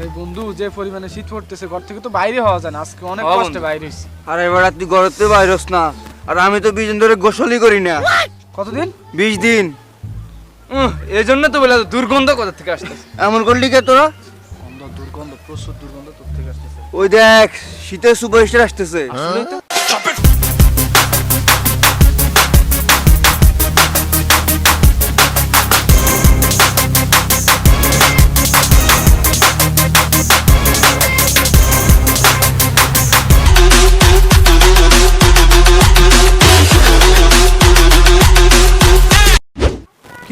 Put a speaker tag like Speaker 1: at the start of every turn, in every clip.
Speaker 1: আরে বন্ধু যে পরিমাণে শীত পড়তেছে ঘর থেকে তো বাইরে হওয়া যায় না, আজকে অনেক কষ্টে বাইরে হইছি।
Speaker 2: আরে এবার তুই ঘরেতে বাইরস না, আর আমি তো 20 দিন ধরে গোসলই করি না।
Speaker 1: কতদিন?
Speaker 2: 20 দিন।
Speaker 3: এই জন্য তো বলে দুর্গন্ধ কোথা থেকে আসতেছে।
Speaker 2: এমন করলি কে তোরা?
Speaker 1: গন্ধ, দুর্গন্ধ, প্রচুর দুর্গন্ধ তোর থেকে আসতেছে।
Speaker 2: ওই দেখ শীতের সুপারস্টার আসতেছে।
Speaker 1: আসলেই তো।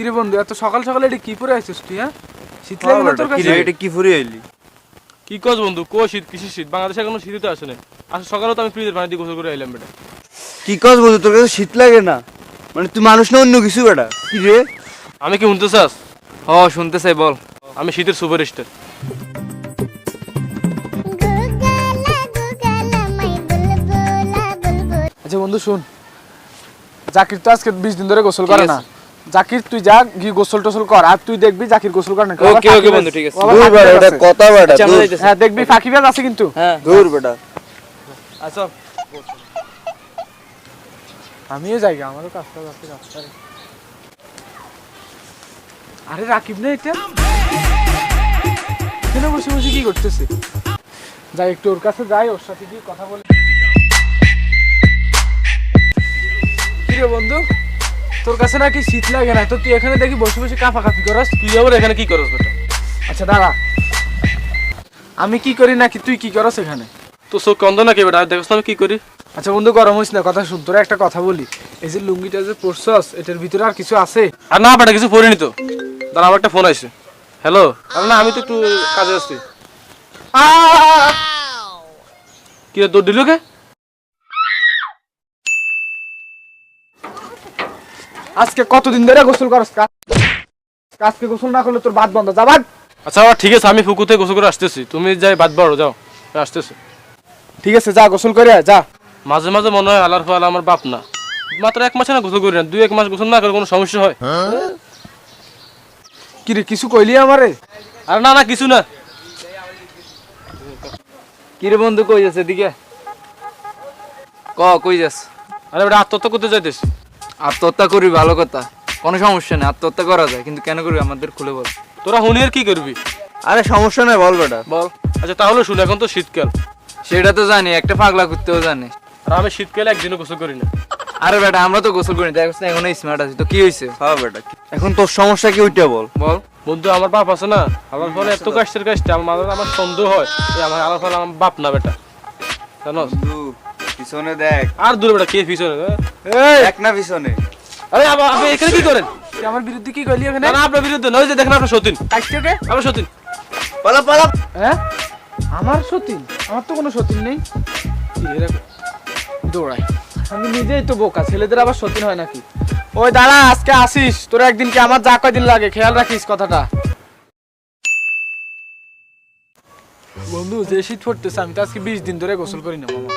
Speaker 1: কিরে বন্ধু এত সকাল সকালে এটা কি পরে আইছিস তুই? হ্যাঁ শীত লাগে না তোর কাছে?
Speaker 2: এটা কি ফুরে এলি?
Speaker 3: কি কস বন্ধু, কো শীত কিসের শীত? বাংলাদেশে কোনো শীতই তো আসে না। আজ সকালে তো আমি ফ্রিজের পানি দিয়ে গোসল করে আইলাম বেটা।
Speaker 2: কি কস বন্ধু, তোর কাছে শীত লাগে না? মানে তুই মানুষ না অন্য কিছু বেটা? কি রে?
Speaker 3: আমি কি শুনতে চাস? হ শুনতে চাই, বল। আমি শীতের সুপারস্টার।
Speaker 1: আচ্ছা বন্ধু শুন, জাকির তো আজকে 20 দিন ধরে গোসল করে না। জাকির তুই যা গিয়ে গোসল টোসল কর, আর তুই দেখবি জাকির গোসল করে না।
Speaker 3: ওকে ওকে বন্ধু, ঠিক আছে।
Speaker 2: দূর বেটা, এটা কথা বেটা।
Speaker 1: হ্যাঁ দেখবি ফাঁকিবাজ আছে কিন্তু।
Speaker 3: হ্যাঁ
Speaker 2: দূর বেটা।
Speaker 3: আচ্ছা
Speaker 1: আমিও যাই, আমারও কাজটা আছে রাস্তায়। আরে রাকিব না এটা? এখানে বসে বসে কি করতেছে? যাই একটু ওর কাছে যাই, ওর সাথে গিয়ে কথা বলে। কিরে বন্ধু তোর কাছে নাকি শীত লাগে না, তো তুই এখানে দেখি বসে বসে কাঁপাকাঁপি করস।
Speaker 3: তুই আবার এখানে কি করস বেটা?
Speaker 1: আচ্ছা দাঁড়া, আমি কি করি নাকি তুই কি করস এখানে?
Speaker 3: তো চোখ অন্ধ নাকি বেটা? দেখছ না আমি কি করি?
Speaker 1: আচ্ছা বন্ধু গরম হইস না, কথা শুন। তোরা একটা কথা বলি, এই যে লুঙ্গিটা যে পরছস এটার ভিতরে আর কিছু আছে?
Speaker 3: আর না বেটা, কিছু পড়িনি তো। দাঁড়া, আমার একটা ফোন আইছে। হ্যালো। আরে না, আমি তো একটু কাজে আছি। কি রে, তোর দিল কে?
Speaker 1: আজকে কতদিন ধরে গোসল করস? আজকে গোসল না করলে তোর ভাত বন্ধ, যা ভাত।
Speaker 3: আচ্ছা ঠিক আছে, আমি ফুকুতে গোসল করে আসতেছি, তুমি যাই বাদ বাড়ো, যাও আসতেছি।
Speaker 1: ঠিক আছে যা গোসল করে আয়, যা।
Speaker 3: মাঝে মাঝে মনে হয় আলার ফল আমার বাপ না। মাত্র 1 মাসে না গোসল করি না, 2-1 মাস গোসল না করে কোনো সমস্যা হয়?
Speaker 1: কি রে কিছু কইলি আমারে?
Speaker 3: আর না না কিছু না।
Speaker 2: কি রে বন্ধু, কই যাচ্ছে এদিকে? কই যাস?
Speaker 3: আরে বেটা আত্মহত্যা করতে যাইতেছি।
Speaker 2: আত্মহত্যা করবি, ভালো কথা, কোনো সমস্যা নেই, আত্মহত্যা করা যায়, কিন্তু কেন করবি আমাদের খুলে বল।
Speaker 3: তোরা হুনিয়ার কি করবি?
Speaker 2: আরে সমস্যা নাই, বল বেটা
Speaker 3: বল। আচ্ছা তাহলে শুন, এখন তো শীতকাল।
Speaker 2: সেটা তো জানি, একটা পাগলা করতেও জানি।
Speaker 3: আর আমি শীতকালে একদিনও গোসল করি না।
Speaker 2: আরে বেটা আমরা তো গোসল করি, দেখছ না এখন স্মার্ট আছি তো, কি হইছে? হ্যাঁ বেটা, এখন তোর সমস্যা কি ওইটা বল।
Speaker 3: বল বন্ধু, আমার বাপ আছে না, আমার ফলে এত কাষ্টের কাজটা আমার মাঝে আমার সন্দেহ হয় যে আমার আলার ফলে আমার বাপ না বেটা, জানোস?
Speaker 2: পিছনে দেখ।
Speaker 3: আর দূরে বেটা, কে পিছনে?
Speaker 2: দেখ না পিছনে।
Speaker 3: আরে আপনি এখানে কি করেন?
Speaker 1: তুই আমার বিরুদ্ধে কি কইলি এখানে?
Speaker 3: না না, আপনার বিরুদ্ধে নয়, যে দেখেন আপনার সতীন।
Speaker 1: কাইছকে?
Speaker 3: আমার সতীন।
Speaker 2: পালা পালা।
Speaker 1: হ্যাঁ আমার সতীন? আমার তো কোনো সতীন নেই। দৌড়াই, আমি নিজেই তো বোকা, ছেলেদের আবার সতীন হয় নাকি? ওই দাঁড়া, আজকে আসিস, তোরা একদিন কি আমার যা কয়দিন লাগে খেয়াল রাখিস কথাটা। বন্ধু যে শীত পড়তেছে, আমি তো আজকে 20 দিন ধরে গোসল করি না মামা।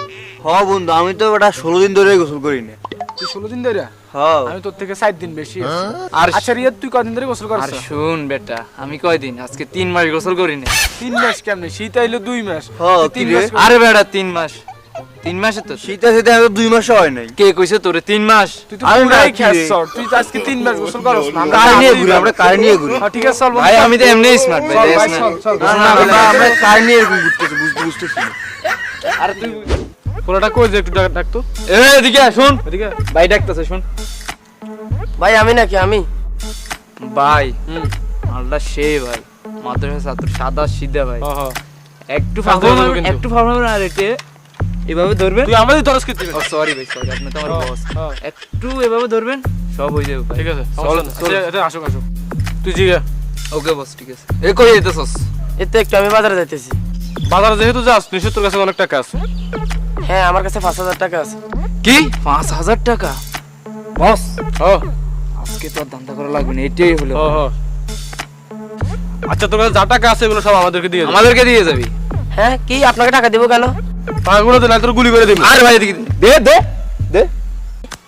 Speaker 2: হ বন্ধু, আমি তো বেটা 16 দিন ধরে গোসল করি না।
Speaker 1: তুই 16 দিন ধরে?
Speaker 2: হ্যাঁ।
Speaker 1: আমি তোর থেকে 7 দিন বেশি আছি।
Speaker 2: আর
Speaker 1: আচ্ছা রিয়াদ তুই কদিন ধরে গোসল
Speaker 2: আর
Speaker 1: করছিস?
Speaker 2: শুন বেটা, আমি কয়দিন আজকে 3 মাস গোসল করি না।
Speaker 1: 3 মাস কেমনে? শীত আইলো 2 মাস।
Speaker 2: হ্যাঁ,
Speaker 1: তুই 3
Speaker 2: কি রে?
Speaker 1: মাস করে-
Speaker 2: আরে বেটা 3 মাস, 3 মাসে তো শীত আছে, তো 2 মাসও হয় নাই। কে কইছে তোরে 3 মাস?
Speaker 1: তুই তো পুরাই খেসছর, তুই তো আজকে 3 মাস গোসল করছ না। আমরা
Speaker 2: কার নিয়ে ঘুরি, আমরা কার নিয়ে ঘুরি?
Speaker 1: হ্যাঁ ঠিক আছে চল বন্ধু,
Speaker 2: ভাই
Speaker 1: চল।
Speaker 2: আমি তো এমনি স্মার্ট ভাই,
Speaker 1: চল
Speaker 2: দেখ
Speaker 1: ভাই,
Speaker 2: না।
Speaker 1: চল, চল।
Speaker 2: না না আমরা কার নিয়ে এরকম ঘুরতেছি, বুঝতেছি না।
Speaker 1: আরে তুই
Speaker 3: পোলাটা কই যে একটু ডাকতো?
Speaker 2: এদিকে শুন,
Speaker 3: এদিকে।
Speaker 2: ভাই ডাকতেছে শুন।
Speaker 4: ভাই আমি নাকি? আমি
Speaker 2: ভাই মালটা সে ভাই, মাদ্রাসা ছাত্র, সাদা সিধা ভাই।
Speaker 3: হ্যাঁ হ্যাঁ।
Speaker 2: একটু
Speaker 3: ফালতু
Speaker 2: ফালতু
Speaker 3: বলবো কিন্তু।
Speaker 2: একটু ফালতু আর এটা এভাবে ধরবেন।
Speaker 3: তুই আমাদের তরস করতে
Speaker 2: ও সরি ভাই, সরি, আপনি তো আমার
Speaker 3: হ্যাঁ,
Speaker 2: বস।
Speaker 3: হ্যাঁ।
Speaker 2: একটু এভাবে ধরবেন, সব হয়ে যাবে ভাই।
Speaker 3: ঠিক আছে,
Speaker 2: চল,
Speaker 3: সমস্যা নেই।
Speaker 2: চল।
Speaker 3: আচ্ছা, এটা আসুক আসুক। তুই জিগা।
Speaker 2: ওকে বস, ঠিক আছে। এ কই যেতেছস?
Speaker 4: এতে একটু আমি বাজারে যাইতেছি।
Speaker 3: বাজারে যেহেতু যাস, নিশ্চয় তোর কাছে অনেক টাকা আছে।
Speaker 4: হ্যাঁ আমার কাছে 5,000 টাকা আছে।
Speaker 2: কি 5,000 টাকা? বস
Speaker 3: ও
Speaker 2: আজকে তো আর ধান্দা করা লাগবে না, এটাই হলো।
Speaker 3: ও ও। আচ্ছা তোর কাছে যা টাকা আছে এগুলো সব আমাদেরকে দিয়ে দে।
Speaker 2: আমাদেরকে দিয়ে যাবি?
Speaker 4: হ্যাঁ কি আপনাকে টাকা দিব কেন?
Speaker 3: টাকাগুলো দে, না তোর গুলি করে দিবি।
Speaker 2: আরে ভাই এদিকে দে দে দে।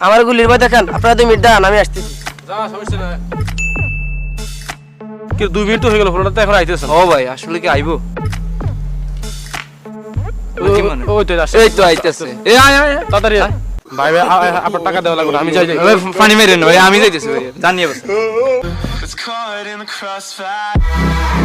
Speaker 4: আমার গুলির ভয় দেখেন, আপনারা 2 মিনিট দাঁড়ান, আমি আসতেছি।
Speaker 3: যা, সমস্যা নাই। কি 2 মিনিট হয়ে গেল ফোনটা তো এখন আইতেছে
Speaker 2: ও ভাই আসলে কি আইবো কি মানে?
Speaker 3: ওই তো আসছে
Speaker 2: এই তো আইতেছে এ আয় আয় আয়।
Speaker 3: তাড়াতাড়ি আয়। ভাই ভাই আপনার টাকা দেওয়া লাগবে না, আমি যাই যাই
Speaker 2: ভাই, পানি মেরেন না ভাই, আমি যাইতেছি ভাই, জানিয়ে বসে
Speaker 5: It's caught in the crossfire.